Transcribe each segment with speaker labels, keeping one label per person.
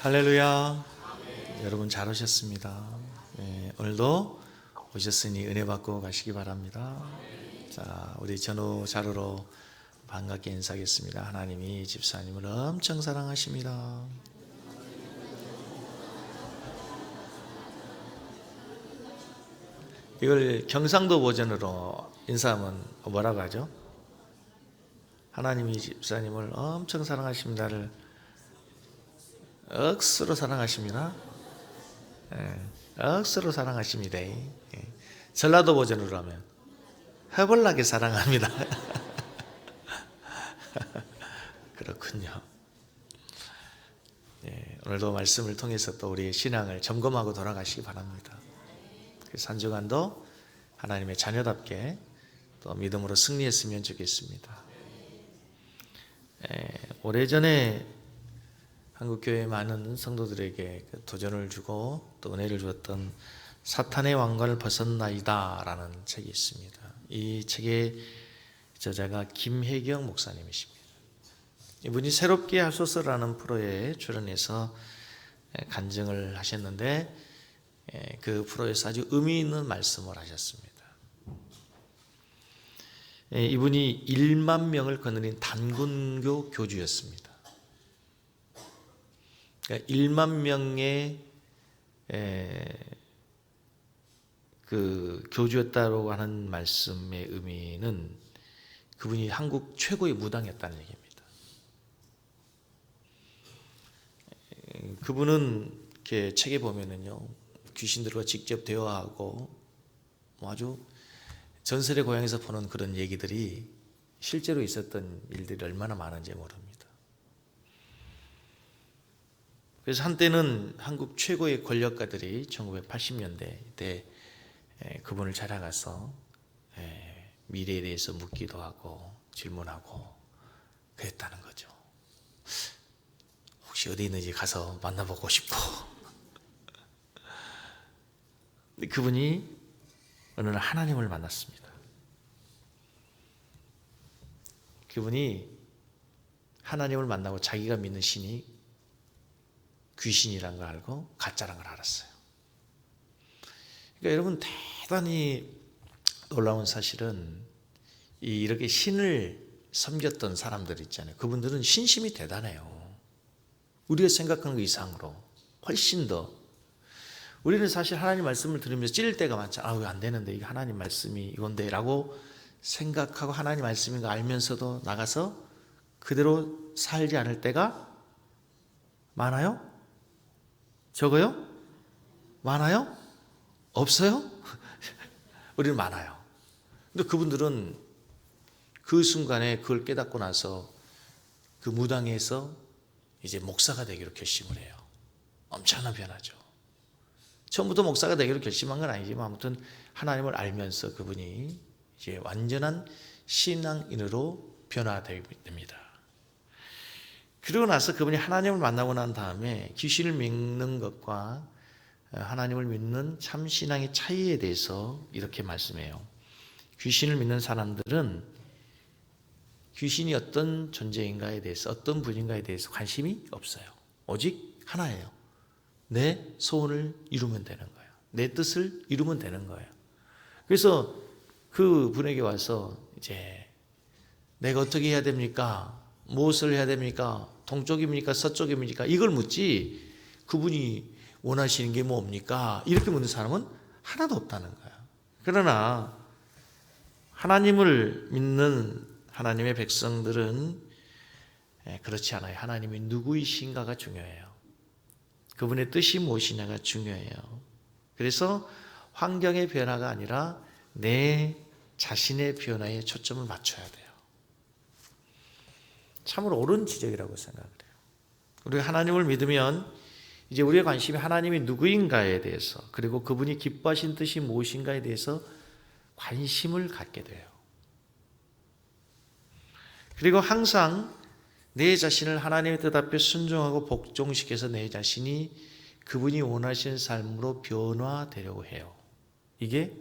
Speaker 1: 할렐루야. 여러분 잘 오셨습니다. 오늘도 오셨으니 은혜 받고 가시기 바랍니다. 자, 우리 전후 자루로 반갑게 인사하겠습니다. 하나님이 집사님을 엄청 사랑하십니다. 이걸 경상도 버전으로 인사하면 뭐라고 하죠? 하나님이 집사님을 엄청 사랑하십니다를 억수로 사랑하십니다. 억수로 사랑하십니다. 전라도 버전으로 하면 해벌나게 사랑합니다. 그렇군요. 오늘도 말씀을 통해서 또 우리의 신앙을 점검하고 돌아가시기 바랍니다. 그래서 한 주간도 하나님의 자녀답게 또 믿음으로 승리했으면 좋겠습니다. 오래전에 한국교회 많은 성도들에게 도전을 주고 또 은혜를 주었던 사탄의 왕관을 벗었나이다 라는 책이 있습니다. 이 책의 저자가 김혜경 목사님이십니다. 이분이 새롭게 하소서라는 프로에 출연해서 간증을 하셨는데 그 프로에서 아주 의미 있는 말씀을 하셨습니다. 이분이 1만 명을 거느린 단군교 교주였습니다. 그러니까 1만 명의 그 교주였다고 하는 말씀의 의미는 그분이 한국 최고의 무당이었다는 얘기입니다. 그분은 이렇게 책에 보면은요, 귀신들과 직접 대화하고 아주 전설의 고향에서 보는 그런 얘기들이 실제로 있었던 일들이 얼마나 많은지 모릅니다. 그래서 한때는 한국 최고의 권력가들이 1980년대 때 그분을 찾아가서 미래에 대해서 묻기도 하고 질문하고 그랬다는 거죠. 혹시 어디 있는지 가서 만나보고 싶고. 근데 그분이 어느 날 하나님을 만났습니다. 그분이 하나님을 만나고 자기가 믿는 신이 귀신이란 걸 알고 가짜란 걸 알았어요. 그러니까 여러분, 대단히 놀라운 사실은 이렇게 신을 섬겼던 사람들 있잖아요. 그분들은 신심이 대단해요. 우리가 생각하는 것 이상으로 훨씬 더. 우리는 사실 하나님 말씀을 들으면서 찔릴 때가 많잖아요. 왜 안 되는데, 이게 하나님 말씀이 이건데 라고 생각하고 하나님 말씀인 거 알면서도 나가서 그대로 살지 않을 때가 많아요? 적어요? 많아요? 없어요? 우리는 많아요. 근데 그분들은 그 순간에 그걸 깨닫고 나서 그 무당에서 이제 목사가 되기로 결심을 해요. 엄청난 변화죠. 처음부터 목사가 되기로 결심한 건 아니지만 아무튼 하나님을 알면서 그분이 이제 완전한 신앙인으로 변화됩니다. 그러고 나서 그분이 하나님을 만나고 난 다음에 귀신을 믿는 것과 하나님을 믿는 참 신앙의 차이에 대해서 이렇게 말씀해요. 귀신을 믿는 사람들은 귀신이 어떤 존재인가에 대해서, 어떤 분인가에 대해서 관심이 없어요. 오직 하나예요. 내 소원을 이루면 되는 거예요. 내 뜻을 이루면 되는 거예요. 그래서 그 분에게 와서 이제 내가 어떻게 해야 됩니까? 무엇을 해야 됩니까? 동쪽입니까? 서쪽입니까? 이걸 묻지 그분이 원하시는 게 뭡니까? 이렇게 묻는 사람은 하나도 없다는 거예요. 그러나 하나님을 믿는 하나님의 백성들은 그렇지 않아요. 하나님이 누구이신가가 중요해요. 그분의 뜻이 무엇이냐가 중요해요. 그래서 환경의 변화가 아니라 내 자신의 변화에 초점을 맞춰야 돼요. 참으로 옳은 지적이라고 생각을 해요. 우리가 하나님을 믿으면 이제 우리의 관심이 하나님이 누구인가에 대해서, 그리고 그분이 기뻐하신 뜻이 무엇인가에 대해서 관심을 갖게 돼요. 그리고 항상 내 자신을 하나님의 뜻 앞에 순종하고 복종시켜서 내 자신이 그분이 원하시는 삶으로 변화되려고 해요. 이게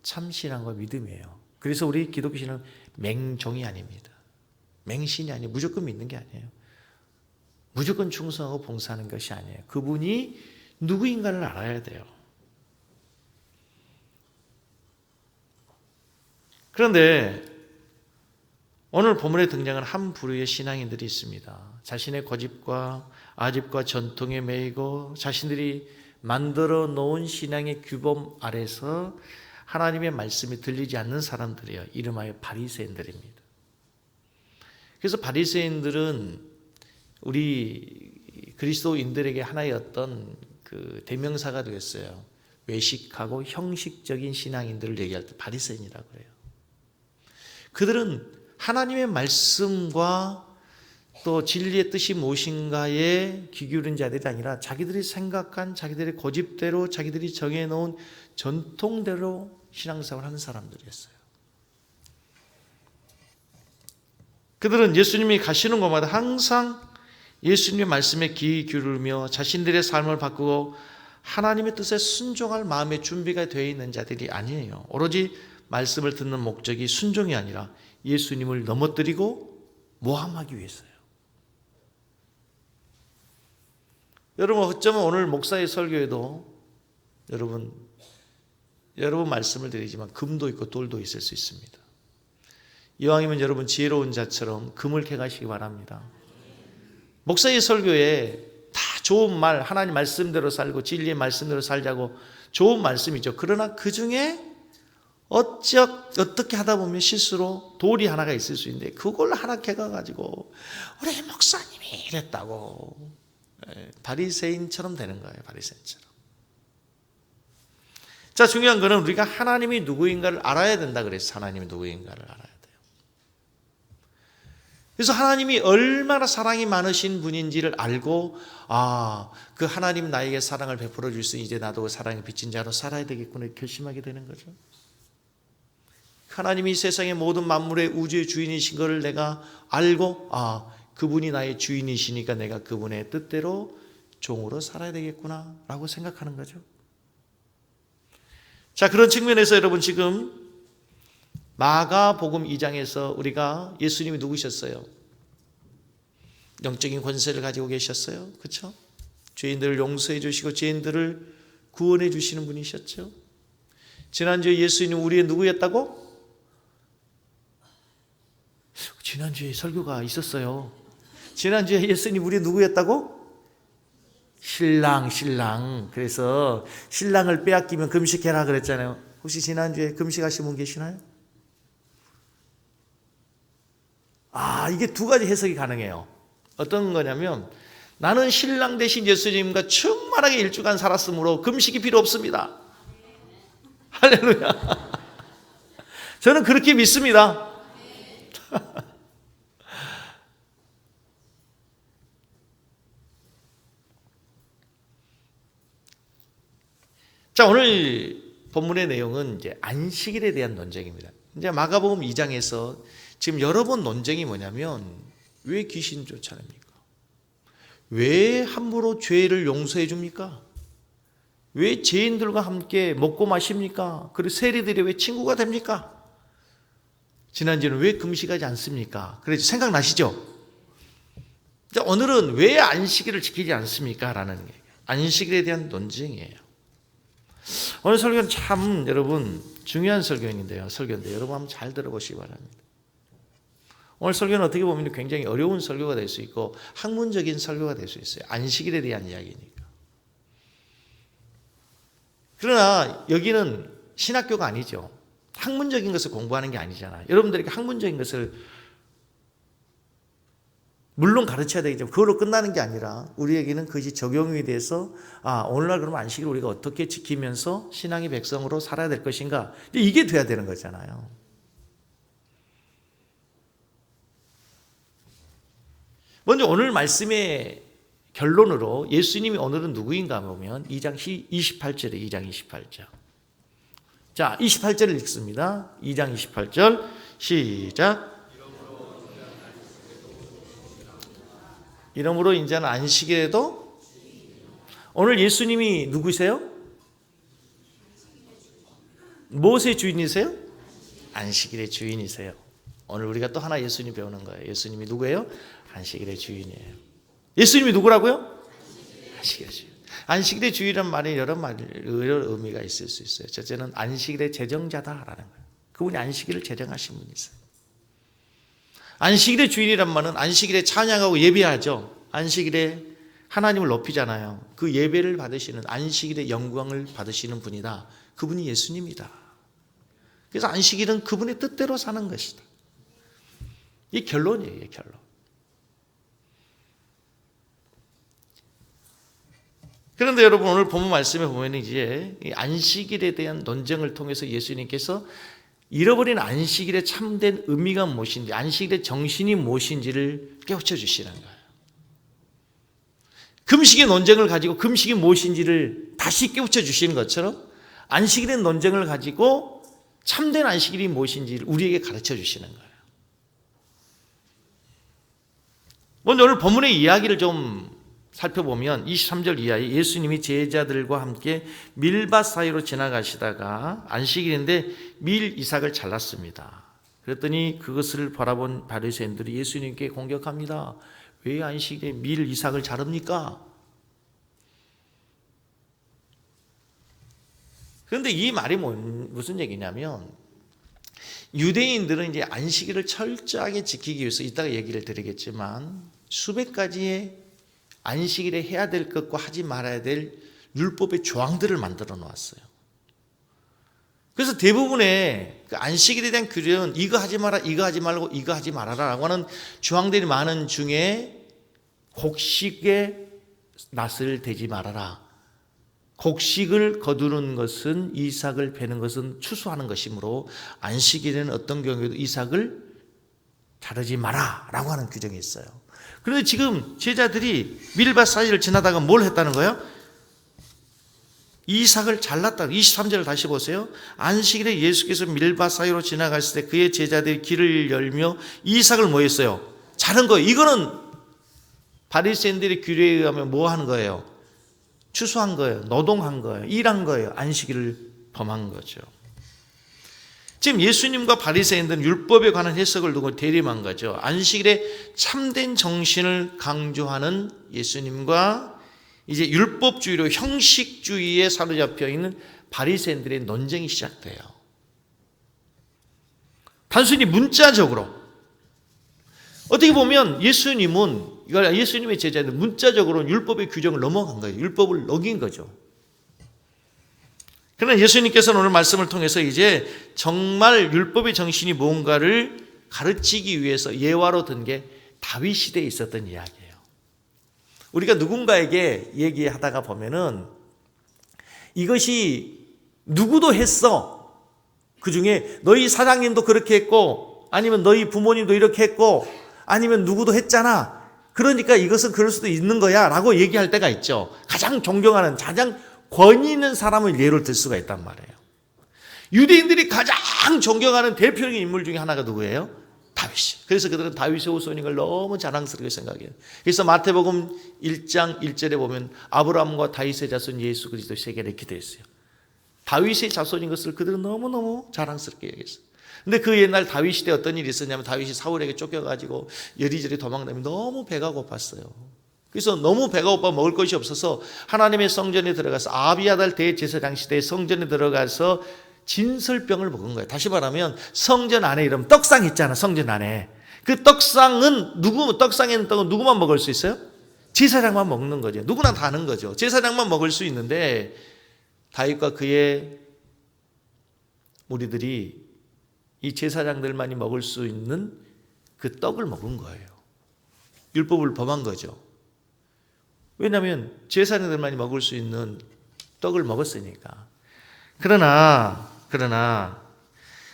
Speaker 1: 참 신앙과 믿음이에요. 그래서 우리 기독교 신앙은 맹종이 아닙니다. 맹신이 아니에요. 무조건 믿는 게 아니에요. 무조건 충성하고 봉사하는 것이 아니에요. 그분이 누구인가를 알아야 돼요. 그런데 오늘 본문에 등장한 한 부류의 신앙인들이 있습니다. 자신의 고집과 아집과 전통에 매이고 자신들이 만들어 놓은 신앙의 규범 아래서 하나님의 말씀이 들리지 않는 사람들이에요. 이름하여 바리새인들입니다. 그래서 바리새인들은 우리 그리스도인들에게 하나의 어떤 그 대명사가 되었어요. 외식하고 형식적인 신앙인들을 얘기할 때 바리새인이라고 해요. 그들은 하나님의 말씀과 또 진리의 뜻이 무엇인가에 귀 기울인 자들이 아니라 자기들이 생각한 자기들의 고집대로 자기들이 정해놓은 전통대로 신앙생활을 하는 사람들이었어요. 그들은 예수님이 가시는 곳마다 항상 예수님의 말씀에 귀 기울이며 자신들의 삶을 바꾸고 하나님의 뜻에 순종할 마음의 준비가 되어 있는 자들이 아니에요. 오로지 말씀을 듣는 목적이 순종이 아니라 예수님을 넘어뜨리고 모함하기 위해서요. 여러분 어쩌면 오늘 목사의 설교에도 여러분 말씀을 드리지만 금도 있고 돌도 있을 수 있습니다. 이왕이면 여러분 지혜로운 자처럼 금을 캐가시기 바랍니다. 목사의 설교에 다 좋은 말, 하나님 말씀대로 살고 진리의 말씀대로 살자고 좋은 말씀이죠. 그러나 그 중에 어떻게 하다 보면 실수로 돌이 하나가 있을 수 있는데 그걸 하나 캐가가지고 우리 목사님이 이랬다고 바리새인처럼 되는 거예요. 바리새인처럼. 자, 중요한 거는 우리가 하나님이 누구인가를 알아야 된다 그랬어요. 하나님이 누구인가를 알아야 돼요. 그래서 하나님이 얼마나 사랑이 많으신 분인지를 알고 그 하나님 나에게 사랑을 베풀어 줄 수 이제 나도 사랑의 빚진 자로 살아야 되겠구나 결심하게 되는 거죠. 하나님이 세상의 모든 만물의 우주의 주인이신 것을 내가 알고 그분이 나의 주인이시니까 내가 그분의 뜻대로 종으로 살아야 되겠구나 라고 생각하는 거죠. 자, 그런 측면에서 여러분 지금 마가복음 2장에서 우리가 예수님이 누구셨어요? 영적인 권세를 가지고 계셨어요. 그렇죠? 죄인들을 용서해 주시고 죄인들을 구원해 주시는 분이셨죠. 지난주에 예수님 우리의 누구였다고? 지난주에 설교가 있었어요. 지난주에 예수님 우리의 누구였다고? 신랑. 그래서 신랑을 빼앗기면 금식해라 그랬잖아요. 혹시 지난주에 금식하신 분 계시나요? 이게 두 가지 해석이 가능해요. 어떤 거냐면 나는 신랑 대신 예수님과 충만하게 일주간 살았으므로 금식이 필요 없습니다. 할렐루야. 저는 그렇게 믿습니다. 자, 오늘 본문의 내용은 이제 안식일에 대한 논쟁입니다. 이제 마가복음 2장에서 지금 여러 번 논쟁이 뭐냐면 왜 귀신 쫓아냅니까? 왜 함부로 죄를 용서해 줍니까? 왜 죄인들과 함께 먹고 마십니까? 그리고 세리들이 왜 친구가 됩니까? 지난주에는 왜 금식하지 않습니까? 그래서 생각나시죠? 오늘은 왜 안식일을 지키지 않습니까? 라는 게 안식일에 대한 논쟁이에요. 오늘 설교는 참 여러분 중요한 설교인데 여러분 한번 잘 들어보시기 바랍니다. 오늘 설교는 어떻게 보면 굉장히 어려운 설교가 될 수 있고 학문적인 설교가 될 수 있어요. 안식일에 대한 이야기니까. 그러나 여기는 신학교가 아니죠. 학문적인 것을 공부하는 게 아니잖아요. 여러분들에게 학문적인 것을 물론 가르쳐야 되겠죠. 그걸로 끝나는 게 아니라 우리에게는 그것이 적용이 돼서 오늘날 그러면 안식일을 우리가 어떻게 지키면서 신앙의 백성으로 살아야 될 것인가. 이게 돼야 되는 거잖아요. 먼저 오늘 말씀의 결론으로 예수님이 오늘은 누구인가 보면 2장 28절에 2장 28절. 자, 28절을 읽습니다. 2장 28절 시작. 이러므로 이제는 안식일에도 오늘 예수님이 누구세요? 무엇의 주인이세요? 안식일의 주인이세요. 오늘 우리가 또 하나 예수님 배우는 거예요. 예수님이 누구예요? 안식일의 주인이에요. 예수님이 누구라고요? 안식일의 주일. 안식일의 주일이란 말이 여러 의미가 있을 수 있어요. 첫째는 안식일의 제정자다라는 거예요. 그분이 안식일을 제정하신 분이 있어요. 안식일의 주일이란 말은 안식일에 찬양하고 예배하죠. 안식일에 하나님을 높이잖아요. 그 예배를 받으시는, 안식일의 영광을 받으시는 분이다. 그분이 예수님이다. 그래서 안식일은 그분의 뜻대로 사는 것이다. 이 결론이에요, 결론. 그런데 여러분, 오늘 본문 말씀에 보면 이제 이 안식일에 대한 논쟁을 통해서 예수님께서 잃어버린 안식일의 참된 의미가 무엇인지, 안식일의 정신이 무엇인지를 깨우쳐 주시는 거예요. 금식의 논쟁을 가지고 금식이 무엇인지를 다시 깨우쳐 주시는 것처럼 안식일의 논쟁을 가지고 참된 안식일이 무엇인지를 우리에게 가르쳐 주시는 거예요. 먼저 오늘 본문의 이야기를 좀 살펴보면 23절 이하에 예수님이 제자들과 함께 밀밭 사이로 지나가시다가 안식일인데 밀 이삭을 잘랐습니다. 그랬더니 그것을 바라본 바리새인들이 예수님께 공격합니다. 왜 안식일에 밀 이삭을 자릅니까? 그런데 이 말이 무슨 얘기냐면, 유대인들은 이제 안식일을 철저하게 지키기 위해서, 이따가 얘기를 드리겠지만 수백 가지의 안식일에 해야 될 것과 하지 말아야 될 율법의 조항들을 만들어 놓았어요. 그래서 대부분의 그 안식일에 대한 규례는 이거 하지 마라, 이거 하지 말고 이거 하지 말아라라고 하는 조항들이 많은 중에, 곡식에 낫을 대지 말아라, 곡식을 거두는 것은, 이삭을 베는 것은 추수하는 것이므로 안식일에는 어떤 경우에도 이삭을 자르지 마라 라고 하는 규정이 있어요. 그런데 지금 제자들이 밀밭 사이를 지나다가 뭘 했다는 거예요? 이삭을 잘랐다. 23절을 다시 보세요. 안식일에 예수께서 밀밭 사이로 지나갔을 때 그의 제자들이 길을 열며 이삭을 뭐 했어요? 자른 거예요. 이거는 바리새인들의 규례에 의하면 뭐 하는 거예요? 추수한 거예요. 노동한 거예요. 일한 거예요. 안식일을 범한 거죠. 지금 예수님과 바리새인들은 율법에 관한 해석을 두고 대립한 거죠. 안식일의 참된 정신을 강조하는 예수님과 이제 율법주의로 형식주의에 사로잡혀 있는 바리새인들의 논쟁이 시작돼요. 단순히 문자적으로, 어떻게 보면 예수님의 제자들은 문자적으로 율법의 규정을 넘어간 거예요. 율법을 어긴 거죠. 그러나 예수님께서는 오늘 말씀을 통해서 이제 정말 율법의 정신이 뭔가를 가르치기 위해서 예화로 든 게 다윗 시대에 있었던 이야기예요. 우리가 누군가에게 얘기하다가 보면은 이것이 누구도 했어, 그 중에 너희 사장님도 그렇게 했고, 아니면 너희 부모님도 이렇게 했고, 아니면 누구도 했잖아, 그러니까 이것은 그럴 수도 있는 거야 라고 얘기할 때가 있죠. 가장 존경하는, 가장 권위 있는 사람을 예를 들 수가 있단 말이에요. 유대인들이 가장 존경하는 대표적인 인물 중에 하나가 누구예요? 다윗이. 그래서 그들은 다윗의 후손인 걸 너무 자랑스럽게 생각해요. 그래서 마태복음 1장 1절에 보면 아브라함과 다윗의 자손 예수 그리스도 세계를 기도했어요. 다윗의 자손인 것을 그들은 너무너무 자랑스럽게 얘기했어요. 근데 그 옛날 다윗 시대에 어떤 일이 있었냐면, 다윗이 사울에게 쫓겨가지고 여리저리 도망다니면 너무 배가 고팠어요. 그래서 너무 배가 고파 먹을 것이 없어서 하나님의 성전에 들어가서, 아비아달 대제사장 시대에 성전에 들어가서 진설병을 먹은 거예요. 다시 말하면 성전 안에 이런 떡상 있잖아. 성전 안에 그 떡상은 떡상에 있는 떡은 누구만 먹을 수 있어요? 제사장만 먹는 거죠. 누구나 다 아는 거죠. 제사장만 먹을 수 있는데 다윗과 그의 무리들이 이 제사장들만이 먹을 수 있는 그 떡을 먹은 거예요. 율법을 범한 거죠. 왜냐하면 제사장들만이 먹을 수 있는 떡을 먹었으니까. 그러나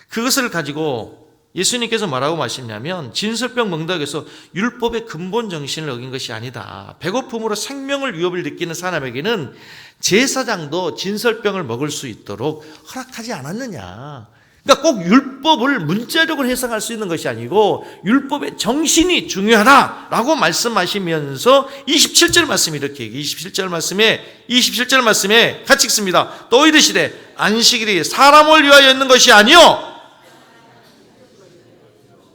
Speaker 1: 그것을 가지고 예수님께서 뭐라고 말씀하냐면, 진설병 먹는다고 해서 율법의 근본 정신을 어긴 것이 아니다. 배고픔으로 생명을 위협을 느끼는 사람에게는 제사장도 진설병을 먹을 수 있도록 허락하지 않았느냐. 그러니까 꼭 율법을 문자적으로 해석할 수 있는 것이 아니고 율법의 정신이 중요하다라고 말씀하시면서 27절 말씀이 이렇게 얘기해요. 27절 말씀에 같이 읽습니다. 또 이르시되 안식일이 사람을 위하여 있는 것이 아니요,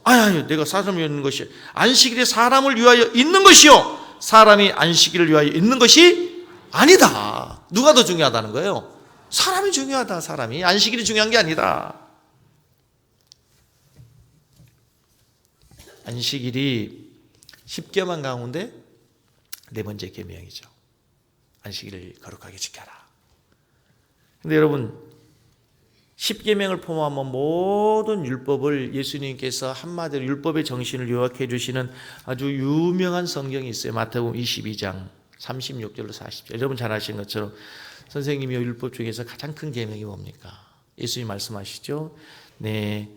Speaker 1: 아니 내가 사람을 위하여 있는 것이, 안식일이 사람을 위하여 있는 것이요 사람이 안식일을 위하여 있는 것이 아니다. 누가 더 중요하다는 거예요? 사람이 중요하다. 사람이. 안식일이 중요한 게 아니다. 안식일이 10계명 가운데 네 번째 계명이죠. 안식일을 거룩하게 지켜라. 근데 여러분, 10계명을 포함한 모든 율법을 예수님께서 한마디로 율법의 정신을 요약해 주시는 아주 유명한 성경이 있어요. 마태복음 22장 36절로 40절. 여러분 잘 아시는 것처럼 선생님이 율법 중에서 가장 큰 계명이 뭡니까? 예수님 말씀하시죠. 내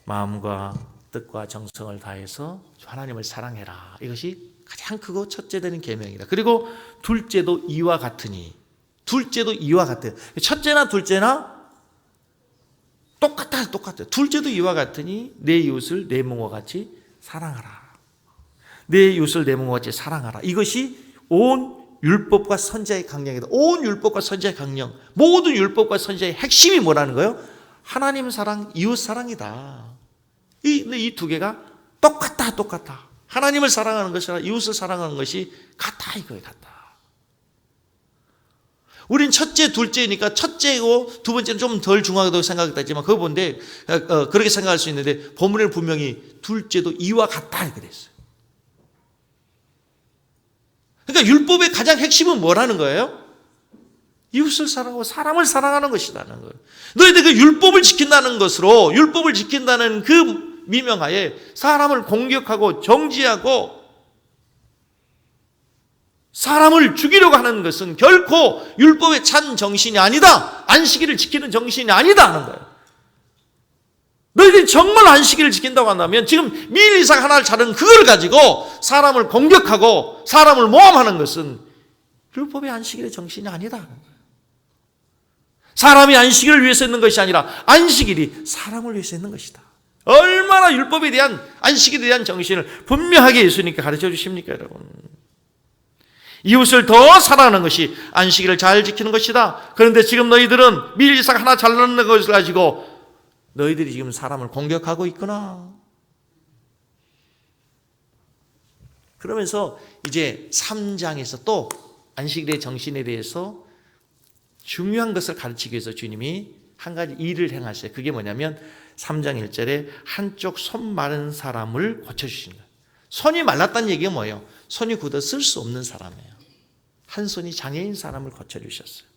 Speaker 1: 마음과 뜻과 정성을 다해서 하나님을 사랑해라. 이것이 가장 크고 첫째 되는 계명이다. 그리고 둘째도 이와 같으니. 둘째도 이와 같아요. 첫째나 둘째나 똑같아요. 둘째도 이와 같으니 내 이웃을 내 몸과 같이 사랑하라. 내 이웃을 내 몸과 같이 사랑하라. 이것이 온 율법과 선지자의 강령이다. 온 율법과 선지자의 강령, 모든 율법과 선지자의 핵심이 뭐라는 거예요? 하나님 사랑, 이웃 사랑이다. 이 두 개가 똑같다. 하나님을 사랑하는 것이나 이웃을 사랑하는 것이 같다 이거예요. 같다. 우린 첫째, 둘째니까 첫째고 두 번째는 좀 덜 중요하다고 생각했지만 그거 본데 그렇게 생각할 수 있는데 본문에는 분명히 둘째도 이와 같다 이렇게 됐어요. 그러니까 율법의 가장 핵심은 뭐라는 거예요? 이웃을 사랑하고 사람을 사랑하는 것이라는 거예요. 너희들 그 율법을 지킨다는 것으로 율법을 지킨다는 그 미명하에 사람을 공격하고 정죄하고 사람을 죽이려고 하는 것은 결코 율법의 찬 정신이 아니다. 안식일을 지키는 정신이 아니다 하는 거예요. 너희들이 정말 안식일을 지킨다고 한다면 지금 미일 이상 하나를 자른 그걸 가지고 사람을 공격하고 사람을 모함하는 것은 율법의 안식일의 정신이 아니다 하는 거예요. 사람이 안식일을 위해서 있는 것이 아니라 안식일이 사람을 위해서 있는 것이다. 얼마나 율법에 대한 안식일에 대한 정신을 분명하게 예수님께 가르쳐 주십니까 여러분. 이웃을 더 사랑하는 것이 안식일을 잘 지키는 것이다. 그런데 지금 너희들은 미일 이상 하나 잘라는 것을 가지고 너희들이 지금 사람을 공격하고 있구나. 그러면서 이제 3장에서 또 안식일의 정신에 대해서 중요한 것을 가르치기 위해서 주님이 한 가지 일을 행하셨어요. 그게 뭐냐면 3장 1절에 한쪽 손 마른 사람을 고쳐주신 거예요. 손이 말랐다는 얘기가 뭐예요? 손이 굳어 쓸 수 없는 사람이에요. 한 손이 장애인 사람을 고쳐주셨어요.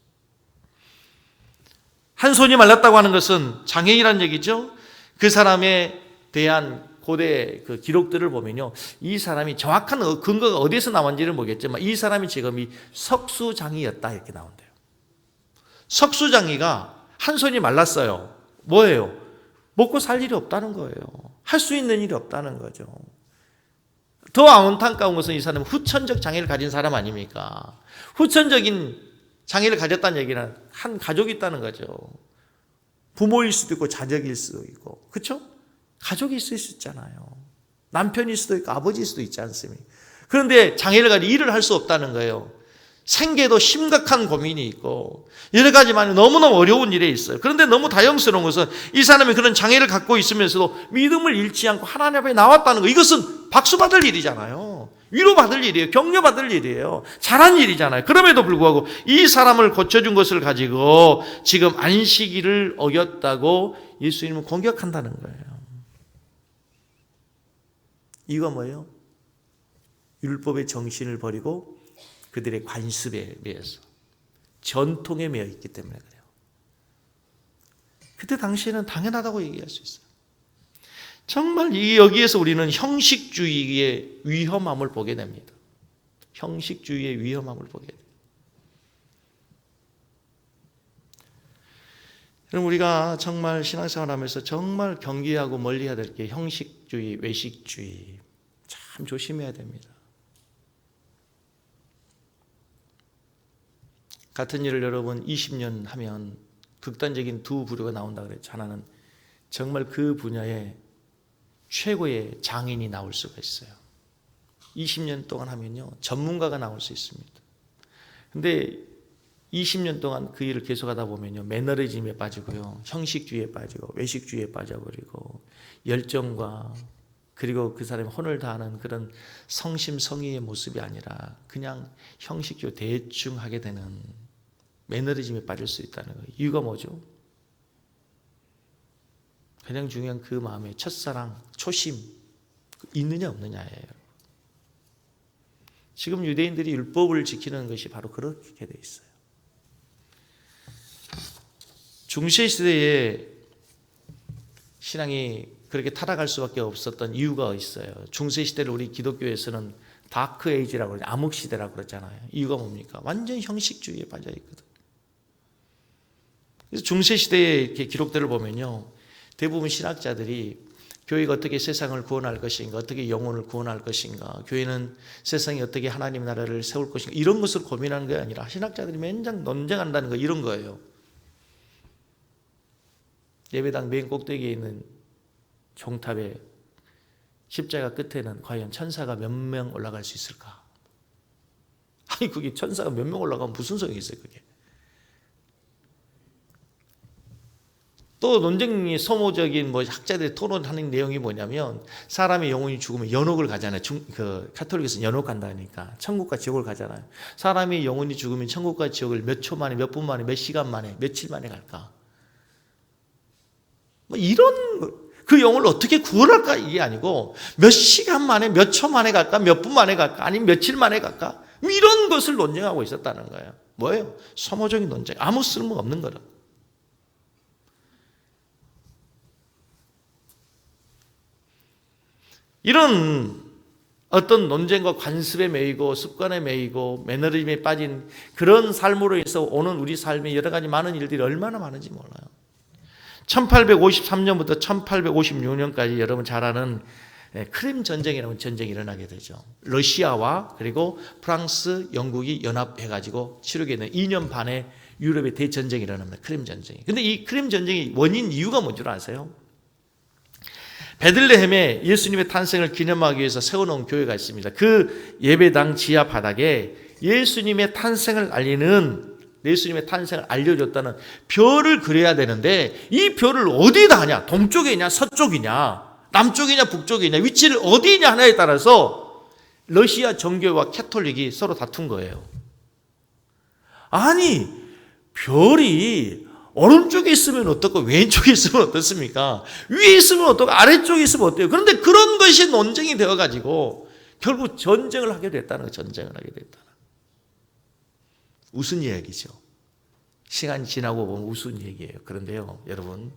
Speaker 1: 한 손이 말랐다고 하는 것은 장애인이라는 얘기죠. 그 사람에 대한 고대 그 기록들을 보면요, 이 사람이 정확한 근거가 어디에서 나왔는지는 모르겠지만 이 사람이 지금이 석수장이였다 이렇게 나온대요. 석수장이가 한 손이 말랐어요. 뭐예요? 먹고 살 일이 없다는 거예요. 할 수 있는 일이 없다는 거죠. 더 안타까운 것은 이 사람은 후천적 장애를 가진 사람 아닙니까? 후천적인 장애를 가졌다는 얘기는 한 가족이 있다는 거죠. 부모일 수도 있고 자녀일 수도 있고, 그렇죠? 가족이 있을 수 있잖아요. 남편일 수도 있고 아버지일 수도 있지 않습니까? 그런데 장애를 가지고 일을 할 수 없다는 거예요. 생계도 심각한 고민이 있고 여러 가지만 너무너무 어려운 일에 있어요. 그런데 너무 다행스러운 것은 이 사람이 그런 장애를 갖고 있으면서도 믿음을 잃지 않고 하나님 앞에 나왔다는 거. 이것은 박수 받을 일이잖아요. 위로받을 일이에요. 격려받을 일이에요. 잘한 일이잖아요. 그럼에도 불구하고 이 사람을 고쳐준 것을 가지고 지금 안식일을 어겼다고 예수님은 공격한다는 거예요. 이거 뭐예요? 율법의 정신을 버리고 그들의 관습에 매여서 전통에 매여 있기 때문에 그래요. 그때 당시에는 당연하다고 얘기할 수 있어요. 정말 여기에서 우리는 형식주의의 위험함을 보게 됩니다. 형식주의의 위험함을 보게 돼요. 그럼 우리가 정말 신앙생활하면서 정말 경계하고 멀리해야 될 게 형식주의, 외식주의. 참 조심해야 됩니다. 같은 일을 여러분 20년 하면 극단적인 두 부류가 나온다 그랬죠. 하나는 정말 그 분야에 최고의 장인이 나올 수가 있어요. 20년 동안 하면요, 전문가가 나올 수 있습니다. 근데 20년 동안 그 일을 계속하다 보면요, 매너리즘에 빠지고요, 형식주의에 빠지고 외식주의에 빠져버리고 열정과 그리고 그 사람이 혼을 다하는 그런 성심성의의 모습이 아니라 그냥 형식적으로 대충 하게 되는 매너리즘에 빠질 수 있다는 거예요. 이유가 뭐죠? 가장 중요한 그 마음의 첫사랑, 초심 있느냐 없느냐예요. 지금 유대인들이 율법을 지키는 것이 바로 그렇게 돼 있어요. 중세시대에 신앙이 그렇게 타락할 수밖에 없었던 이유가 있어요. 중세시대를 우리 기독교에서는 다크 에이지라고 그러죠. 암흑시대라고 그러잖아요. 이유가 뭡니까? 완전 형식주의에 빠져있거든. 그래서 중세시대의 이렇게 기록들을 보면요, 대부분 신학자들이 교회가 어떻게 세상을 구원할 것인가, 어떻게 영혼을 구원할 것인가, 교회는 세상에 어떻게 하나님 나라를 세울 것인가, 이런 것을 고민하는 게 아니라 신학자들이 맨날 논쟁한다는 거, 이런 거예요. 예배당 맨 꼭대기에 있는 종탑에 십자가 끝에는 과연 천사가 몇 명 올라갈 수 있을까? 아니, 그게 천사가 몇 명 올라가면 무슨 소용이 있어요, 그게? 또 논쟁이 소모적인 학자들이 토론하는 내용이 뭐냐면, 사람의 영혼이 죽으면 연옥을 가잖아요. 카톨릭에서는 연옥 간다니까. 천국과 지옥을 가잖아요. 사람의 영혼이 죽으면 천국과 지옥을 몇 초 만에, 몇 분 만에, 몇 시간 만에, 며칠 만에 갈까? 그 영혼을 어떻게 구원할까? 이게 아니고, 몇 시간 만에, 몇 초 만에 갈까? 몇 분 만에 갈까? 아니면 며칠 만에 갈까? 이런 것을 논쟁하고 있었다는 거예요. 뭐예요? 소모적인 논쟁. 아무 쓸모 없는 거라. 이런 어떤 논쟁과 관습에 매이고 습관에 매이고 매너리즘에 빠진 그런 삶으로 해서 오는 우리 삶의 여러 가지 많은 일들이 얼마나 많은지 몰라요. 1853년부터 1856년까지 여러분 잘 아는 크림 전쟁이라는 전쟁이 일어나게 되죠. 러시아와 그리고 프랑스, 영국이 연합해가지고 치르게 되는 2년 반의 유럽의 대전쟁이 일어납니다. 크림 전쟁이. 근데 이 크림 전쟁의 원인 이유가 뭔 줄 아세요? 베들레헴에 예수님의 탄생을 기념하기 위해서 세워놓은 교회가 있습니다. 그 예배당 지하 바닥에 예수님의 탄생을 알려줬다는 별을 그려야 되는데, 이 별을 어디다 하냐? 동쪽이냐 서쪽이냐 남쪽이냐 북쪽이냐 위치를 어디냐 하냐에 따라서 러시아 정교와 캐톨릭이 서로 다툰 거예요. 아니, 별이 오른쪽에 있으면 어떻고 왼쪽에 있으면 어떻습니까? 위에 있으면 어떻고 아래쪽에 있으면 어때요? 그런데 그런 것이 논쟁이 되어가지고 결국 전쟁을 하게 됐다는 거예요. 전쟁을 하게 됐다는. 우스운 이야기죠. 시간이 지나고 보면 우스운 얘기예요. 그런데요, 여러분,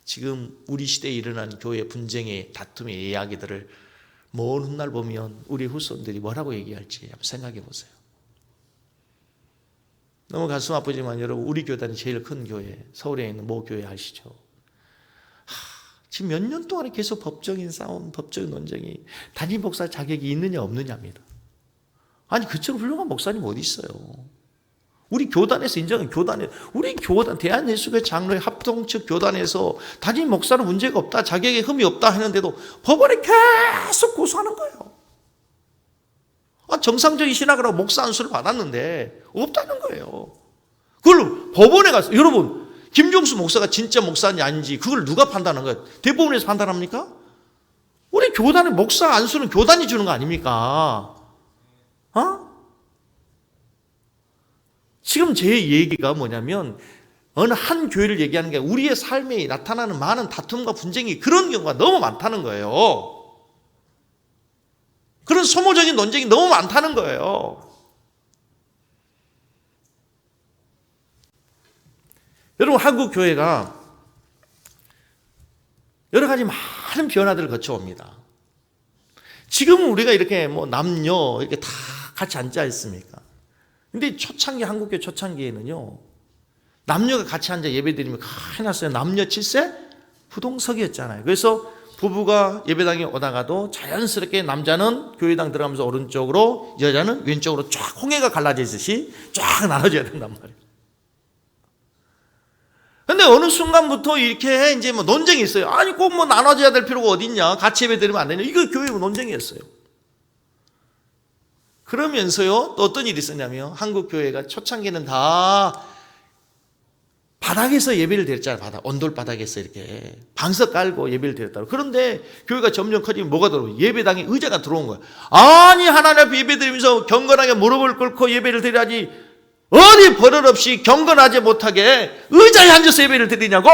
Speaker 1: 지금 우리 시대에 일어난 교회 분쟁의 다툼의 이야기들을 먼 훗날 보면 우리 후손들이 뭐라고 얘기할지 한번 생각해 보세요. 너무 가슴 아프지만 여러분, 우리 교단이 제일 큰 교회, 서울에 있는 모 교회 아시죠? 지금 몇 년 동안에 계속 법적인 싸움, 법적인 논쟁이 담임 목사 자격이 있느냐 없느냐입니다. 아니, 그처럼 훌륭한 목사님 어디 있어요? 우리 교단에서 인정한 우리 교단 대한예수교회 장로의 합동측 교단에서 담임 목사는 문제가 없다, 자격에 흠이 없다 하는데도 법원에 계속 고소하는 거예요. 정상적인 신학이라고 목사 안수를 받았는데 없다는 거예요. 그걸 법원에 가서, 여러분, 김종수 목사가 진짜 목사인지 아닌지 그걸 누가 판단하는 거예요? 대법원에서 판단합니까? 우리 교단의 목사 안수는 교단이 주는 거 아닙니까? 지금 제 얘기가 뭐냐면, 어느 한 교회를 얘기하는 게 우리의 삶에 나타나는 많은 다툼과 분쟁이 그런 경우가 너무 많다는 거예요. 그런 소모적인 논쟁이 너무 많다는 거예요. 여러분, 한국 교회가 여러 가지 많은 변화들을 거쳐옵니다. 지금은 우리가 이렇게 남녀 이렇게 다 같이 앉아 있습니까? 근데 초창기, 한국교회 초창기에는요, 남녀가 같이 앉아 예배드리면 해놨어요. 남녀 7세 부동석이었잖아요. 그래서 부부가 예배당에 오다가도 자연스럽게 남자는 교회당 들어가면서 오른쪽으로, 여자는 왼쪽으로 쫙 홍해가 갈라져 있듯이 쫙 나눠져야 된단 말이에요. 근데 어느 순간부터 이렇게 이제 논쟁이 있어요. 아니, 꼭 나눠져야 될 필요가 어딨냐? 같이 예배드리면 안 되냐? 이거 교회 논쟁이었어요. 그러면서요, 또 어떤 일이 있었냐면, 한국 교회가 초창기는 다 바닥에서 예배를 드렸잖아요. 온돌 바닥에서 이렇게 방석 깔고 예배를 드렸다고. 그런데 교회가 점점 커지면 뭐가 들어오고 예배당에 의자가 들어온 거예요. 아니 하나님 앞에 예배 드리면서 경건하게 무릎을 꿇고 예배를 드려야지 어디 버릇없이 경건하지 못하게 의자에 앉아서 예배를 드리냐고.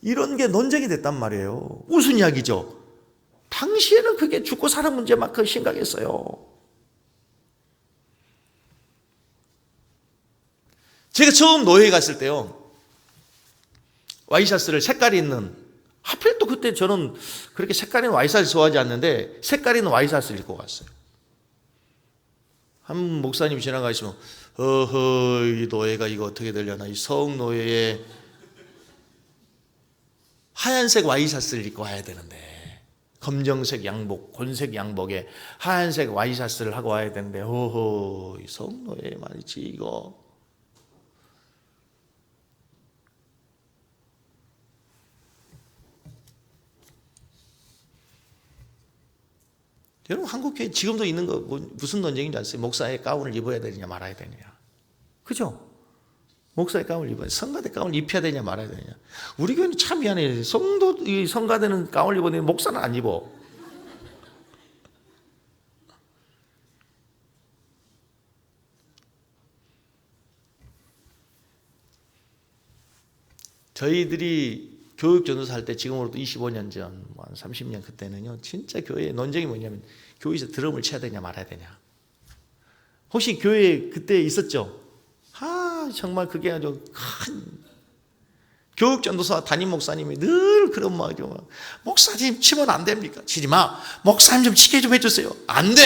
Speaker 1: 이런 게 논쟁이 됐단 말이에요. 무슨 이야기죠? 당시에는 그게 죽고 사는 문제만큼 심각했어요. 제가 처음 노예에 갔을 때요, 와이셔츠를 색깔이 있는, 하필 또 그때 저는 그렇게 색깔 있는 와이셔츠 좋아하지 않는데 색깔 있는 와이셔츠를 입고 갔어요. 한 목사님이 지나가시면 어허 이 노예가 이거 어떻게 되려나, 이 서욱 노예에 하얀색 와이셔츠를 입고 와야 되는데, 검정색 양복, 곤색 양복에 하얀색 와이셔츠를 하고 와야 되는데, 어허 이 서욱 노예 말이지 이거. 여러분 한국교회 지금도 있는 거 무슨 논쟁인지 아세요? 목사의 가운을 입어야 되느냐 말아야 되느냐. 그죠? 목사의 가운을 입어야, 성가대 가운을 입혀야 되냐 말아야 되느냐. 우리 교회는 참 미안해요. 성가대는 가운을 입었는데 목사는 안 입어. 저희들이 교육 전도사 할 때 지금으로부터 25년 전, 한 30년 그때는요, 진짜 교회의 논쟁이 뭐냐면 교회에서 드럼을 쳐야 되냐 말아야 되냐. 혹시 교회에 그때 있었죠? 정말 그게 아주 큰 교육 전도사 담임 목사님이 늘 그런 말이죠. 목사님 치면 안 됩니까? 치지 마. 목사님 좀 치게 좀 해주세요. 안 돼.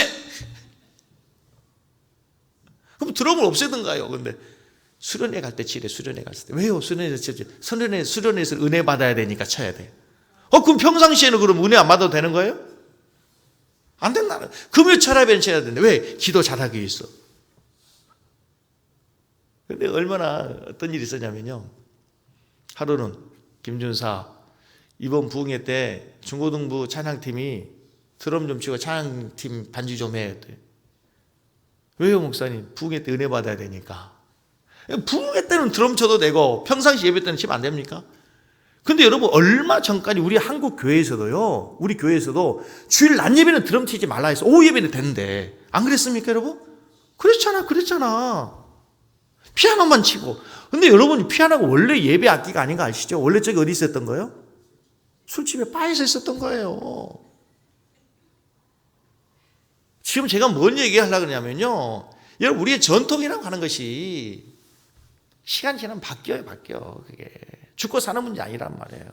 Speaker 1: 그럼 드럼을 없애든가요. 근데 수련회 갈 때 치래. 수련회 갔을 때. 왜요? 수련회에서 치지. 수련회에서 은혜 받아야 되니까 쳐야 돼. 그럼 평상시에는 그럼 은혜 안 받아도 되는 거예요? 안 된다는. 금요 철야배는 쳐야 되는데 왜? 기도 잘하기 위해서. 근데 얼마나 어떤 일이 있었냐면요, 하루는 김준사 이번 부흥회 때 중고등부 찬양팀이 드럼 좀 치고 찬양팀 반주 좀 해야 돼. 왜요 목사님? 부흥회 때 은혜 받아야 되니까. 부흥회 때는 드럼 쳐도 되고 평상시 예배 때는 치면 안 됩니까? 근데 여러분 얼마 전까지 우리 한국 교회에서도요, 우리 교회에서도 주일 낮 예배는 드럼 치지 말라 해서 오후 예배는 되는데 안 그랬습니까 여러분? 그랬잖아. 피아노만 치고. 근데 여러분 피아노가 원래 예배 악기가 아닌 거 아시죠? 원래 저기 어디 있었던 거예요? 술집에 바에서 있었던 거예요. 지금 제가 뭔 얘기하려고 그러냐면요, 여러분 우리의 전통이라고 하는 것이 시간이 지나면 바뀌어. 그게 죽고 사는 문제 아니란 말이에요.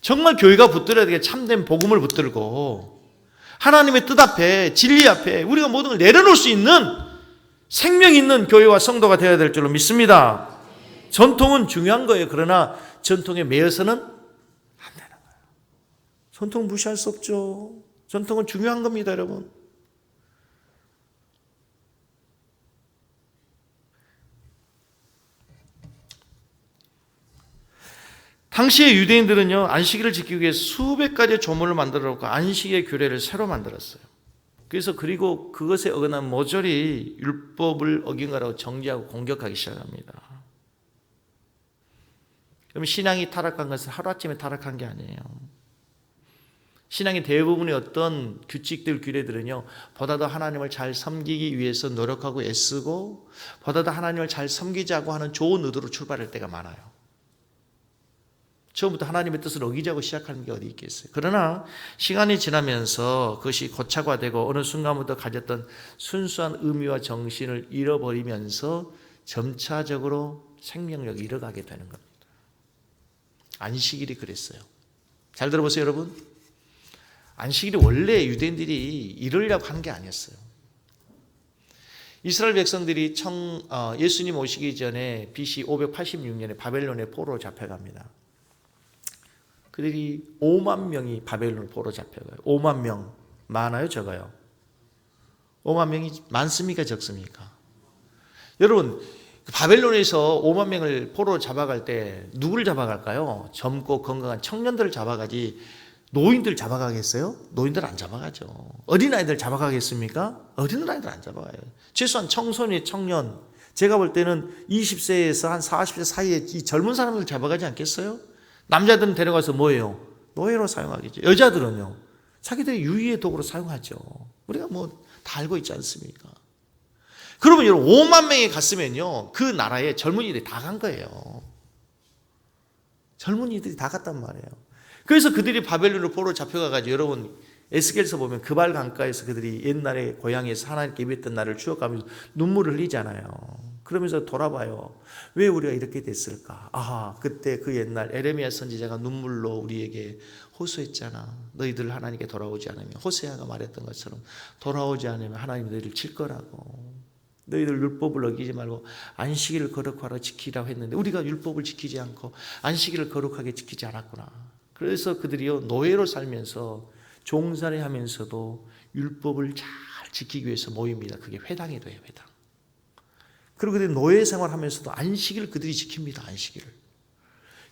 Speaker 1: 정말 교회가 붙들어야 되게 참된 복음을 붙들고 하나님의 뜻 앞에, 진리 앞에 우리가 모든 걸 내려놓을 수 있는 생명 있는 교회와 성도가 되어야 될 줄로 믿습니다. 전통은 중요한 거예요. 그러나 전통에 매여서는 안 되는 거예요. 전통은 무시할 수 없죠. 전통은 중요한 겁니다, 여러분. 당시의 유대인들은요, 안식일을 지키기 위해 수백 가지의 조문을 만들어 놓고 안식의 규례를 새로 만들었어요. 그래서 그리고 그것에 어긋난 모조리 율법을 어긴 거라고 정죄하고 공격하기 시작합니다. 그럼 신앙이 타락한 것은 하루아침에 타락한 게 아니에요. 신앙의 대부분의 어떤 규칙들, 규례들은요, 보다 더 하나님을 잘 섬기기 위해서 노력하고 애쓰고 보다 더 하나님을 잘 섬기자고 하는 좋은 의도로 출발할 때가 많아요. 처음부터 하나님의 뜻을 어기자고 시작하는 게 어디 있겠어요. 그러나 시간이 지나면서 그것이 고착화되고 어느 순간부터 가졌던 순수한 의미와 정신을 잃어버리면서 점차적으로 생명력을 잃어가게 되는 겁니다. 안식일이 그랬어요. 잘 들어보세요 여러분. 안식일이 원래 유대인들이 이러려고 하는 게 아니었어요. 이스라엘 백성들이 예수님 오시기 전에 BC 586년에 바벨론의 포로로 잡혀갑니다. 그들이 5만 명이 바벨론을 포로 잡혀가요. 5만 명. 많아요 적어요? 5만 명이 많습니까 적습니까? 여러분 바벨론에서 5만 명을 포로로 잡아갈 때 누구를 잡아갈까요? 젊고 건강한 청년들을 잡아가지 노인들 잡아가겠어요? 노인들 안 잡아가죠. 어린아이들 잡아가겠습니까? 어린아이들 안 잡아가요. 최소한 청소년, 청년, 제가 볼 때는 20세에서 한 40세 사이에 이 젊은 사람들 잡아가지 않겠어요? 남자들은 데려가서 뭐예요? 노예로 사용하겠죠. 여자들은요, 자기들의 유의의 도구로 사용하죠. 우리가 뭐 다 알고 있지 않습니까? 그러면 여러분 5만 명이 갔으면요, 그 나라에 젊은이들이 다 간 거예요. 젊은이들이 다 갔단 말이에요. 그래서 그들이 바벨론으로 포로로 잡혀가가지고, 여러분 에스겔서 보면 그발 강가에서 그들이 옛날에 고향에서 하나님께 예배했던 날을 추억하면서 눈물을 흘리잖아요. 그러면서 돌아봐요. 왜 우리가 이렇게 됐을까? 아, 그때 그 옛날 에레미야 선지자가 눈물로 우리에게 호소했잖아. 너희들 하나님께 돌아오지 않으면, 호세아가 말했던 것처럼 돌아오지 않으면 하나님 너희를 칠 거라고. 너희들 율법을 어기지 말고 안식일을 거룩하라 지키라고 했는데 우리가 율법을 지키지 않고 안식일을 거룩하게 지키지 않았구나. 그래서 그들이요, 노예로 살면서 종살이 하면서도 율법을 잘 지키기 위해서 모입니다. 그게 회당이 돼요, 회당. 그리고 그들이 노예 생활하면서도 안식일을 그들이 지킵니다, 안식일을.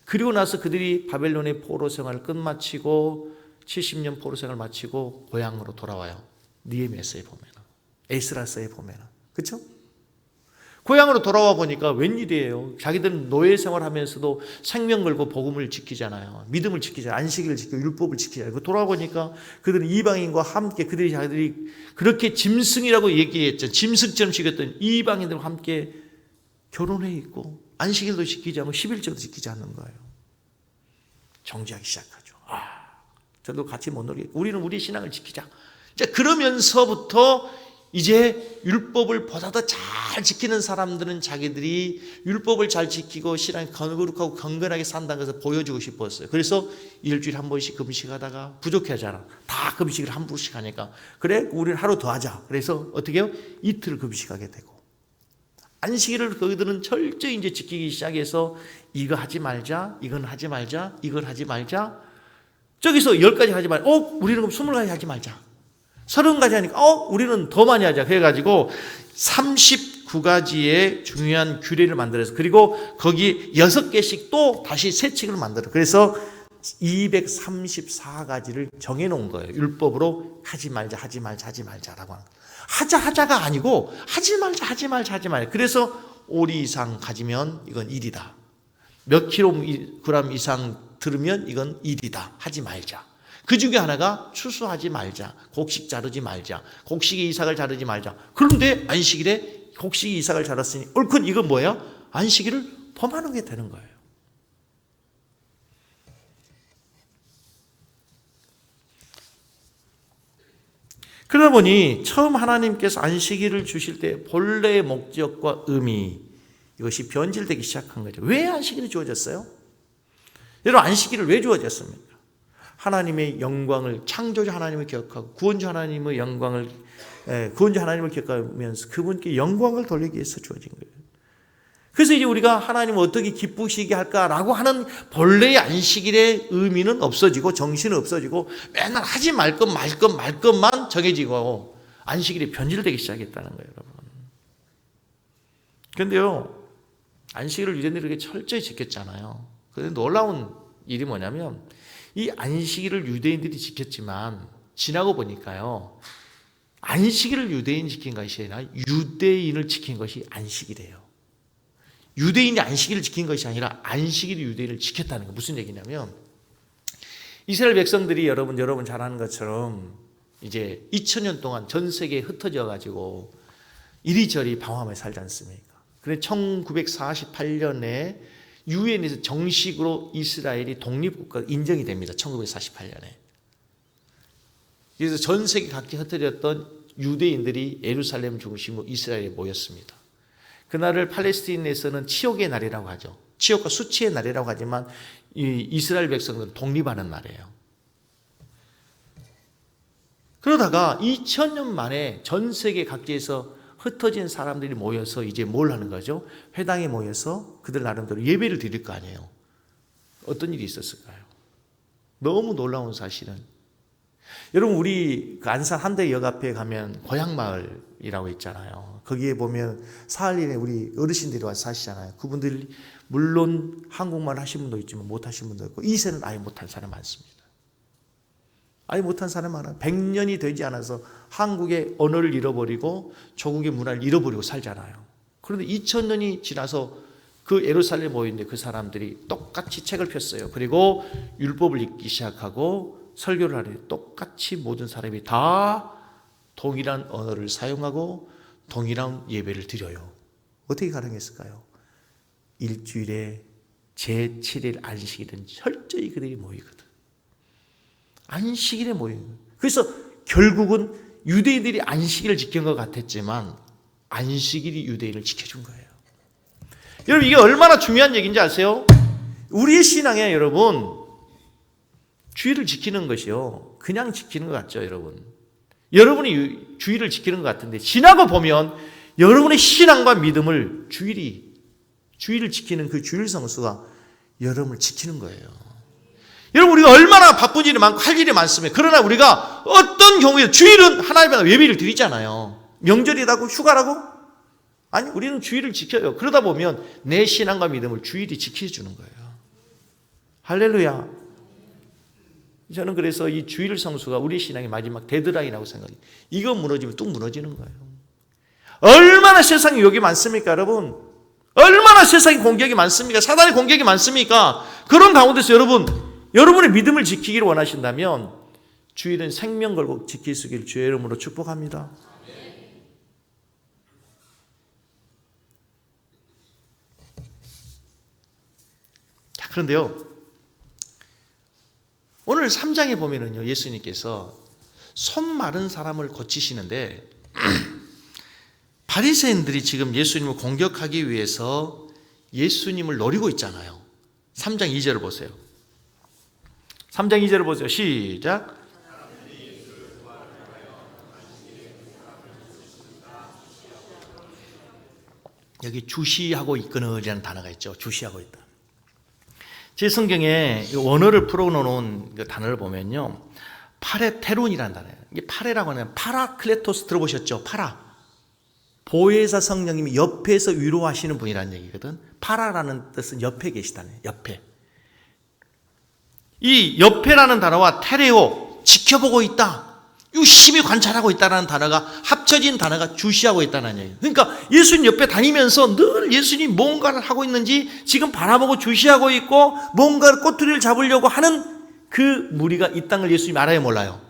Speaker 1: 그리고 나서 그들이 바벨론의 포로 생활을 끝마치고 70년 포로 생활을 마치고 고향으로 돌아와요. 느헤미야서에 보면, 에스라서에 보면, 그렇죠? 고향으로 돌아와 보니까 웬일이에요. 자기들은 노예 생활하면서도 생명 걸고 복음을 지키잖아요. 믿음을 지키잖아요. 안식일을 지키고 율법을 지키잖아요. 돌아와 보니까 그들은 이방인과 함께, 자기들이 그렇게 짐승이라고 얘기했죠. 짐승처럼 지켰던 이방인들과 함께 결혼해 있고 안식일도 지키지 않고 11조도 지키지 않는 거예요. 정죄하기 시작하죠. 저도 같이 못 놀겠고 우리는 우리 신앙을 지키자. 자, 그러면서부터 이제 율법을 보다 더 잘 지키는 사람들은 자기들이 율법을 잘 지키고 신앙이 거룩하고 건강하게 산다는 것을 보여주고 싶었어요. 그래서 일주일에 한 번씩 금식하다가 부족하잖아. 다 금식을 한 번씩 하니까, 그래 우리는 하루 더 하자. 그래서 어떻게 해요? 이틀 금식하게 되고, 안식일을 그들은 철저히 이제 지키기 시작해서 이거 하지 말자, 이건 하지 말자, 이걸 하지 말자. 저기서 10가지 하지 말자. 우리는 그럼 20가지 하지 말자. 30가지 하니까 우리는 더 많이 하자. 그래가지고 39가지의 중요한 규례를 만들어서, 그리고 거기 6개씩 또 다시 새 책을 만들어. 그래서 234가지를 정해놓은 거예요. 율법으로 하지 말자, 하지 말자, 하지 말자라고 하는 거예요. 하자가 아니고 하지 말자, 하지 말자, 하지 말자. 그래서 오리 이상 가지면 이건 일이다. 몇 킬로그램 이상 들으면 이건 일이다. 하지 말자. 그 중에 하나가 추수하지 말자, 곡식 자르지 말자, 곡식의 이삭을 자르지 말자. 그런데 안식일에 곡식의 이삭을 자랐으니 옳건 이건 뭐예요? 안식일을 범하는 게 되는 거예요. 그러다 보니 처음 하나님께서 안식일을 주실 때 본래의 목적과 의미, 이것이 변질되기 시작한 거죠. 왜 안식일이 주어졌어요? 여러분, 안식일을 왜 주어졌습니까? 하나님의 영광을, 창조주 하나님을 기억하고 구원주 하나님의 영광을, 구원주 하나님을 기억하면서 그분께 영광을 돌리기 위해서 주어진 거예요. 그래서 이제 우리가 하나님을 어떻게 기쁘시게 할까라고 하는 본래의 안식일의 의미는 없어지고 정신은 없어지고 맨날 하지 말 것만 정해지고 안식일이 변질되기 시작했다는 거예요, 여러분. 그런데요, 안식일을 유대인들이 그렇게 철저히 지켰잖아요. 그런데 놀라운 일이 뭐냐면 이 안식일을 유대인들이 지켰지만 지나고 보니까요, 안식일을 유대인이 지킨 것이 아니라 유대인을 지킨 것이 안식일이에요. 유대인이 안식일을 지킨 것이 아니라 안식일이 유대인을 지켰다는 거. 무슨 얘기냐면 이스라엘 백성들이 여러분 잘 아는 것처럼 이제 2000년 동안 전 세계에 흩어져 가지고 이리저리 방황하며 살지 않습니까? 그래 1948년에 유엔에서 정식으로 이스라엘이 독립국가 인정이 됩니다. 1948년에. 그래서 전 세계 각지 흩어졌던 유대인들이 예루살렘 중심으로 이스라엘에 모였습니다. 그날을 팔레스타인에서는 치욕의 날이라고 하죠. 치욕과 수치의 날이라고 하지만 이 이스라엘 백성들은 독립하는 날이에요. 그러다가 2000년 만에 전 세계 각지에서 흩어진 사람들이 모여서 이제 뭘 하는 거죠? 회당에 모여서 그들 나름대로 예배를 드릴 거 아니에요. 어떤 일이 있었을까요? 너무 놀라운 사실은, 여러분 우리 그 안산 한대역 앞에 가면 고향마을이라고 있잖아요. 거기에 보면 사할린에 우리 어르신들이 와서 사시잖아요. 그분들이 물론 한국말 하시는 분도 있지만 못하시는 분도 있고 이세는 아예 못한 사람 많습니다. 아예 못한 사람 많아요. 100년이 되지 않아서 한국의 언어를 잃어버리고 조국의 문화를 잃어버리고 살잖아요. 그런데 2000년이 지나서 그 예루살렘에 모였는데 그 사람들이 똑같이 책을 폈어요. 그리고 율법을 읽기 시작하고 설교를 하는데 똑같이 모든 사람이 다 동일한 언어를 사용하고 동일한 예배를 드려요. 어떻게 가능했을까요? 일주일에 제7일 안식일은 철저히 그들이 모이거든. 안식일에 모이는 거예요. 그래서 결국은 유대인들이 안식일을 지킨 것 같았지만 안식일이 유대인을 지켜준 거예요. 여러분, 이게 얼마나 중요한 얘기인지 아세요? 우리의 신앙에 여러분, 주의를 지키는 것이요, 그냥 지키는 것 같죠, 여러분? 여러분이 주의를 지키는 것 같은데 지나고 보면 여러분의 신앙과 믿음을 주의를 지키는 그 주일 성수가 여러분을 지키는 거예요. 여러분, 우리가 얼마나 바쁜 일이 많고 할 일이 많습니다. 그러나 우리가 어떤 경우에 주일은 하나님 앞에 예배를 드리잖아요. 명절이라고 휴가라고? 아니, 우리는 주일을 지켜요. 그러다 보면 내 신앙과 믿음을 주일이 지켜주는 거예요. 할렐루야. 저는 그래서 이 주일 성수가 우리 신앙의 마지막 데드라인이라고 생각해요. 이거 무너지면 뚝 무너지는 거예요. 얼마나 세상에 욕이 많습니까, 여러분? 얼마나 세상에 공격이 많습니까? 사단의 공격이 많습니까? 그런 가운데서 여러분의 믿음을 지키기를 원하신다면 주일은 생명 걸고 지킬 수 있기를 주의 이름으로 축복합니다. 자, 그런데요, 오늘 3장에 보면은요, 예수님께서 손 마른 사람을 고치시는데 바리새인들이 지금 예수님을 공격하기 위해서 예수님을 노리고 있잖아요. 3장 2절을 보세요. 3장 2절을 보세요. 시작. 여기 주시하고 있거늘이라는 단어가 있죠. 주시하고 있다. 제 성경에 원어를 풀어놓은 그 단어를 보면요, 파레테론이라는 단어예요. 이게 파레라고 하는 파라클레토스 들어보셨죠? 보혜사 성령님이 옆에서 위로하시는 분이라는 얘기거든. 파라라는 뜻은 옆에 계시다는, 옆에. 이 옆에라는 단어와 테레오, 지켜보고 있다, 유심히 관찰하고 있다는 단어가 합쳐진 단어가 주시하고 있다는 얘기예요. 그러니까 예수님 옆에 다니면서 늘 예수님 뭔가를 하고 있는지 지금 바라보고 주시하고 있고, 뭔가 꼬투리를 잡으려고 하는 그 무리가 이 땅을 예수님이 알아요, 몰라요?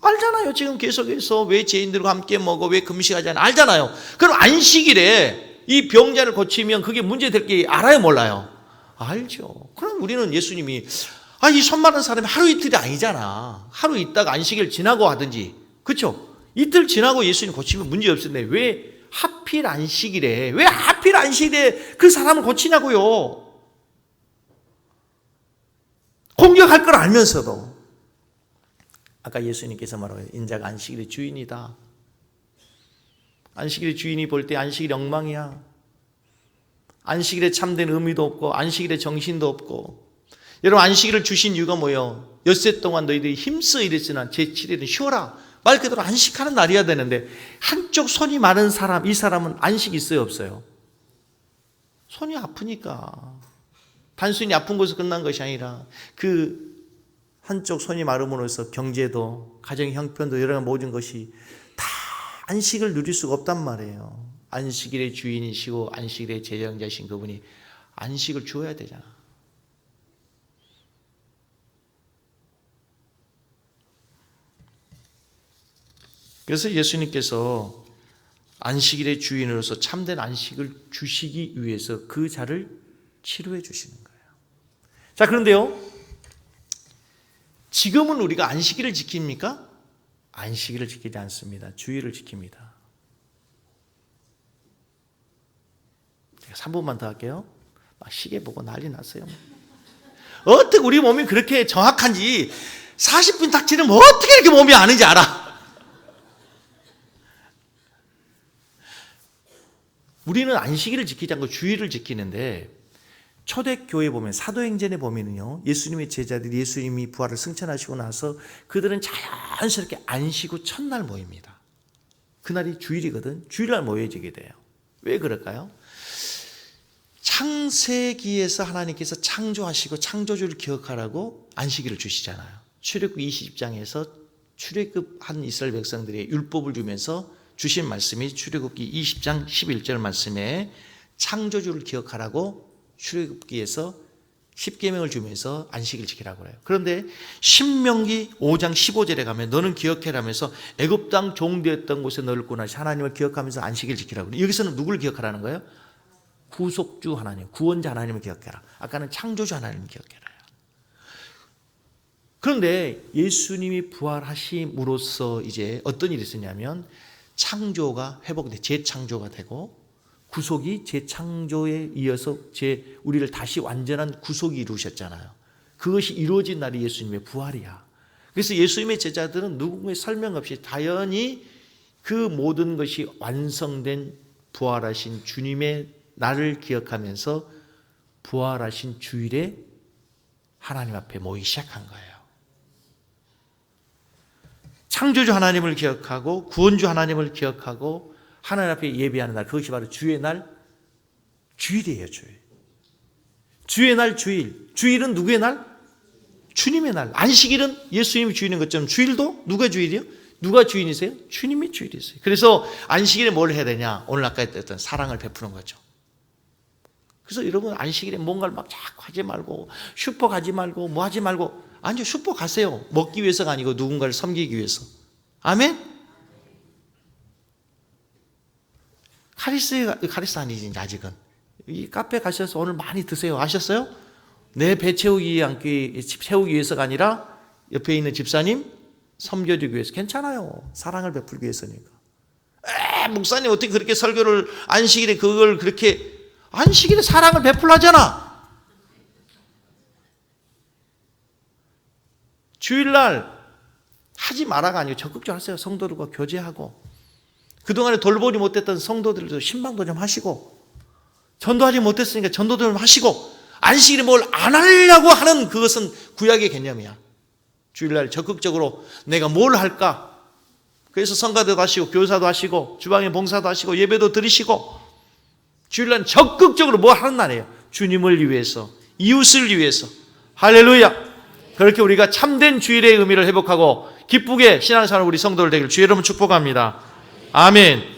Speaker 1: 알잖아요. 지금 계속해서 왜 죄인들과 함께 먹어, 왜 금식하지 않아, 알잖아요. 그럼 안식일에 이 병자를 고치면 그게 문제될 게 알아요, 몰라요? 알죠. 그럼 우리는 예수님이 이 손 마른 사람이 하루 이틀이 아니잖아. 하루 있다가 안식일 지나고 하든지, 그렇죠? 이틀 지나고 예수님 고치면 문제 없었는데 왜 하필 안식일에 그 사람을 고치냐고요. 공격할 걸 알면서도. 아까 예수님께서 말하고 인자가 안식일의 주인이다. 안식일의 주인이 볼 때 안식일이 엉망이야. 안식일에 참된 의미도 없고 안식일에 정신도 없고. 여러분, 안식일을 주신 이유가 뭐예요? 엿새 동안 너희들이 힘써 일했으나 제7일은 쉬어라. 말 그대로 안식하는 날이어야 되는데 한쪽 손이 마른 사람, 이 사람은 안식이 있어요, 없어요? 손이 아프니까. 단순히 아픈 것에서 끝난 것이 아니라 그 한쪽 손이 마름으로써 경제도, 가정 형편도, 여러 모든 것이 다 안식을 누릴 수가 없단 말이에요. 안식일의 주인이시고 안식일의 제정자신 그분이 안식을 주어야 되잖아. 그래서 예수님께서 안식일의 주인으로서 참된 안식을 주시기 위해서 그 자를 치료해 주시는 거예요. 자, 그런데요, 지금은 우리가 안식일을 지킵니까? 안식일을 지키지 않습니다. 주일을 지킵니다. 제가 3분만 더 할게요. 막 시계 보고 난리 났어요. 어떻게 우리 몸이 그렇게 정확한지 40분 딱 지나면 어떻게 이렇게 몸이 아는지 알아. 우리는 안식일을 지키지 않고 주일을 지키는데, 초대교회에 보면, 사도행전에 보면요, 예수님의 제자들이 예수님이 부활을 승천하시고 나서 그들은 자연스럽게 안식 후 첫날 모입니다. 그날이 주일이거든. 주일날 모여지게 돼요. 왜 그럴까요? 창세기에서 하나님께서 창조하시고 창조주를 기억하라고 안식일을 주시잖아요. 출애굽 20장에서 출애굽한 이스라엘 백성들의 율법을 주면서 주신 말씀이 출애굽기 20장 11절 말씀에 창조주를 기억하라고 출애굽기에서 10계명을 주면서 안식일 지키라고 그래요. 그런데 신명기 5장 15절에 가면 너는 기억해라면서 애굽 땅 종되었던 곳에 너를 꾸나시 하나님을 기억하면서 안식일 지키라고 그래요. 여기서는 누구를 기억하라는 거예요? 구속주 하나님, 구원자 하나님을 기억해라. 아까는 창조주 하나님을 기억해라. 그런데 예수님이 부활하심으로써 이제 어떤 일이 있었냐면 창조가 회복돼 재창조가 되고 구속이 재창조에 이어서 우리를 다시 완전한 구속이 이루셨잖아요. 그것이 이루어진 날이 예수님의 부활이야. 그래서 예수님의 제자들은 누구의 설명 없이 당연히 그 모든 것이 완성된 부활하신 주님의 날을 기억하면서 부활하신 주일에 하나님 앞에 모이기 시작한 거예요. 창조주 하나님을 기억하고 구원주 하나님을 기억하고 하나님 앞에 예배하는 날, 그것이 바로 주의 날, 주일이에요. 주일. 주의 날, 주일. 주일은 누구의 날? 주님의 날. 안식일은 예수님이 주인인 것처럼 주일도 누가 주일이요? 누가 주인이세요? 주님이 주일이세요. 그래서 안식일에 뭘 해야 되냐? 오늘 아까 했던 사랑을 베푸는 거죠. 그래서 여러분 안식일에 뭔가를 막 자꾸 하지 말고 슈퍼 가지 말고 뭐 하지 말고 아니요, 슈퍼 가세요. 먹기 위해서가 아니고 누군가를 섬기기 위해서. 아멘? 카리스 아니지 아직은. 이 카페 가셔서 오늘 많이 드세요. 아셨어요? 내 배 채우기 위해서가 아니라 옆에 있는 집사님 섬겨주기 위해서. 괜찮아요. 사랑을 베풀기 위해서니까. 목사님 어떻게 그렇게 설교를 안식일에 그걸 그렇게 안식일에 사랑을 베풀라잖아. 주일날 하지 마라가 아니고 적극적으로 하세요. 성도들과 교제하고 그동안에 돌보지 못했던 성도들도 신방도 좀 하시고 전도하지 못했으니까 전도도 좀 하시고 안식일에 뭘 안 하려고 하는 그것은 구약의 개념이야. 주일날 적극적으로 내가 뭘 할까? 그래서 성가대도 하시고 교사도 하시고 주방에 봉사도 하시고 예배도 드리시고 주일날 적극적으로 뭐 하는 날이에요. 주님을 위해서, 이웃을 위해서. 할렐루야. 그렇게 우리가 참된 주일의 의미를 회복하고 기쁘게 신앙생활 우리 성도들 되길 주의 이름으로 축복합니다. 아멘.